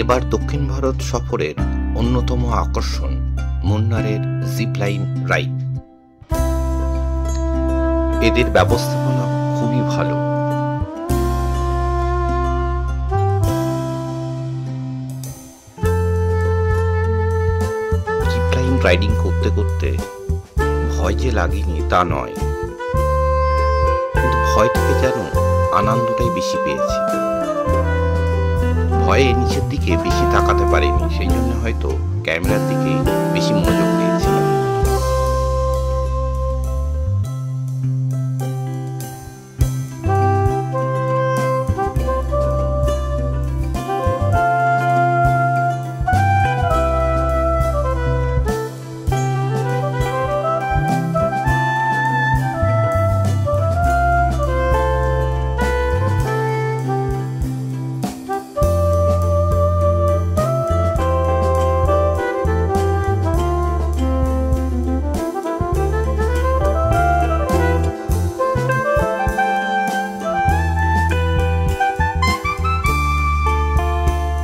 এবার দক্ষিণ ভারত সফরের অন্যতম আকর্ষণ মুন্নারের জিপলাইন রাইড। এদের ব্যবস্থাপনা খুবই ভালো। জিপলাইন রাইডিং করতে করতে ভয় যে লাগেনি তা নয়, কিন্তু ভয় থেকে যেন আনন্দটাই বেশি পেয়েছি। ভয়ে নিচের দিকে বেশি তাকাতে পারিনি, সেই জন্য হয়তো ক্যামেরার দিকেই বেশি মনোযোগ দিয়েছিলাম।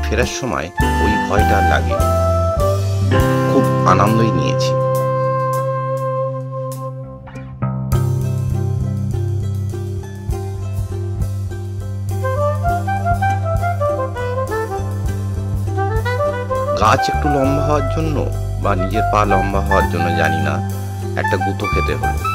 ফেরার সময় ওই ভয়টা লাগে, খুব আনন্দই নিয়েছি। গাছ একটু লম্বা হওয়ার জন্য বা নিজের পা লম্বা হওয়ার জন্য জানি না, একটা গুঁতো খেতে হলো।